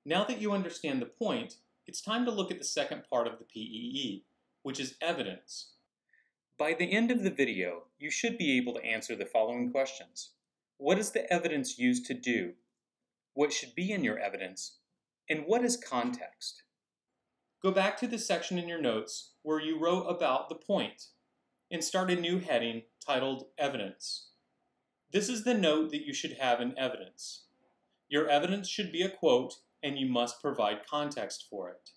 Now that you understand the point, it's time to look at the second part of the PEE, which is evidence. By the end of the video, you should be able to answer the following questions. What is the evidence used to do? What should be in your evidence? And what is context? Go back to the section in your notes where you wrote about the point and start a new heading titled Evidence. This is the note that you should have in evidence. Your evidence should be a quote and you must provide context for it.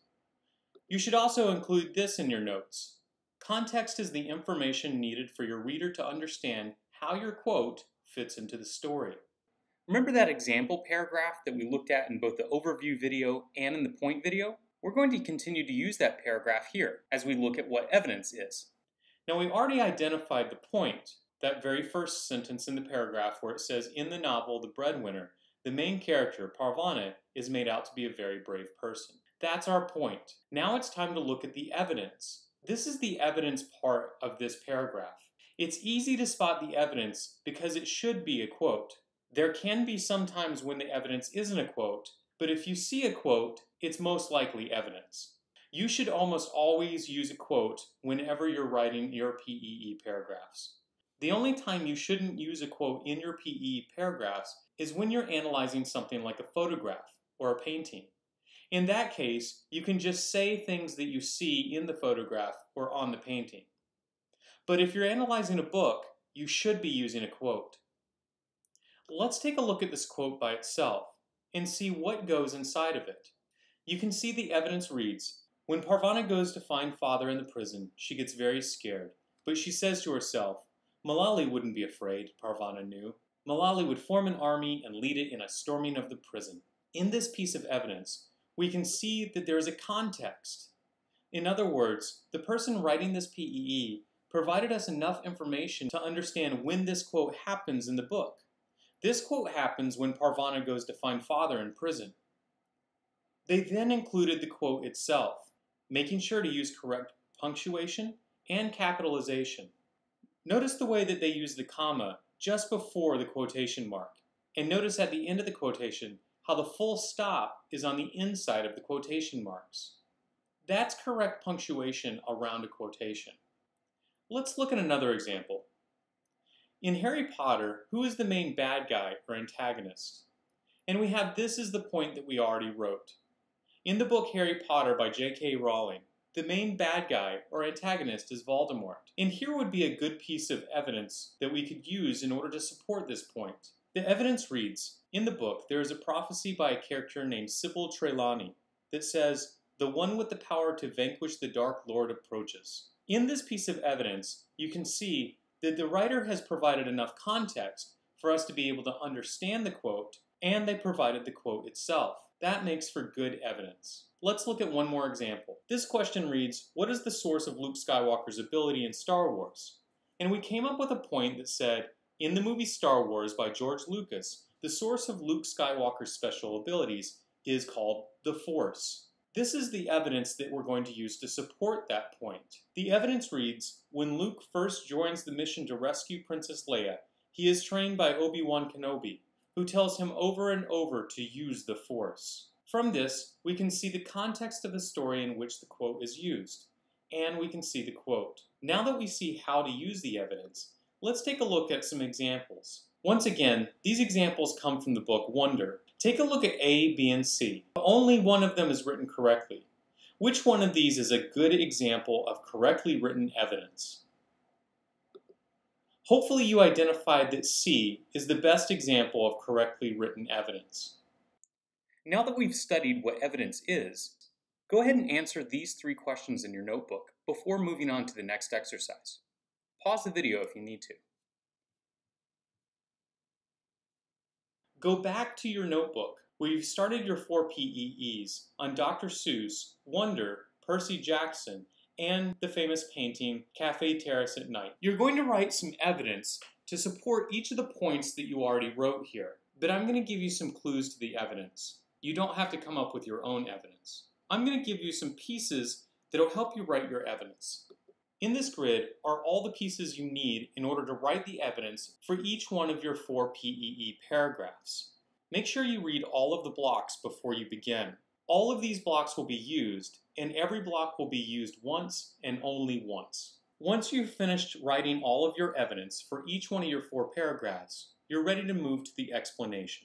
You should also include this in your notes. Context is the information needed for your reader to understand how your quote fits into the story. Remember that example paragraph that we looked at in both the overview video and in the point video? We're going to continue to use that paragraph here as we look at what evidence is. Now we already identified the point, that very first sentence in the paragraph where it says, in the novel, The Breadwinner, the main character, Parvana, is made out to be a very brave person. That's our point. Now it's time to look at the evidence. This is the evidence part of this paragraph. It's easy to spot the evidence because it should be a quote. There can be some times when the evidence isn't a quote, but if you see a quote, it's most likely evidence. You should almost always use a quote whenever you're writing your PEE paragraphs. The only time you shouldn't use a quote in your PEE paragraphs is when you're analyzing something like a photograph or a painting. In that case, you can just say things that you see in the photograph or on the painting. But if you're analyzing a book, you should be using a quote. Let's take a look at this quote by itself and see what goes inside of it. You can see the evidence reads, when Parvana goes to find father in the prison, she gets very scared, but she says to herself, Malali wouldn't be afraid, Parvana knew. Malali would form an army and lead it in a storming of the prison. In this piece of evidence, we can see that there is a context. In other words, the person writing this PEE provided us enough information to understand when this quote happens in the book. This quote happens when Parvana goes to find father in prison. They then included the quote itself, making sure to use correct punctuation and capitalization. Notice the way that they use the comma just before the quotation mark. And notice at the end of the quotation how the full stop is on the inside of the quotation marks. That's correct punctuation around a quotation. Let's look at another example. In Harry Potter, who is the main bad guy or antagonist? And we have this as the point that we already wrote. In the book Harry Potter by J.K. Rowling, the main bad guy or antagonist is Voldemort. And here would be a good piece of evidence that we could use in order to support this point. The evidence reads, in the book there is a prophecy by a character named Sybil Trelawney that says, the one with the power to vanquish the Dark Lord approaches. In this piece of evidence, you can see that the writer has provided enough context for us to be able to understand the quote, and they provided the quote itself. That makes for good evidence. Let's look at one more example. This question reads, what is the source of Luke Skywalker's ability in Star Wars? And we came up with a point that said, in the movie Star Wars by George Lucas, the source of Luke Skywalker's special abilities is called the Force. This is the evidence that we're going to use to support that point. The evidence reads, when Luke first joins the mission to rescue Princess Leia, he is trained by Obi-Wan Kenobi, who tells him over and over to use the Force. From this, we can see the context of the story in which the quote is used, and we can see the quote. Now that we see how to use the evidence, let's take a look at some examples. Once again, these examples come from the book Wonder. Take a look at A, B, and C. Only one of them is written correctly. Which one of these is a good example of correctly written evidence? Hopefully you identified that C is the best example of correctly written evidence. Now that we've studied what evidence is, go ahead and answer these 3 questions in your notebook before moving on to the next exercise. Pause the video if you need to. Go back to your notebook where you've started your 4 PEEs on Dr. Seuss, Wonder, Percy Jackson, and the famous painting Café Terrace at Night. You're going to write some evidence to support each of the points that you already wrote here, but I'm going to give you some clues to the evidence. You don't have to come up with your own evidence. I'm going to give you some pieces that will help you write your evidence. In this grid are all the pieces you need in order to write the evidence for each one of your 4 PEE paragraphs. Make sure you read all of the blocks before you begin. All of these blocks will be used, and every block will be used once and only once. Once you've finished writing all of your evidence for each one of your 4 paragraphs, you're ready to move to the explanation.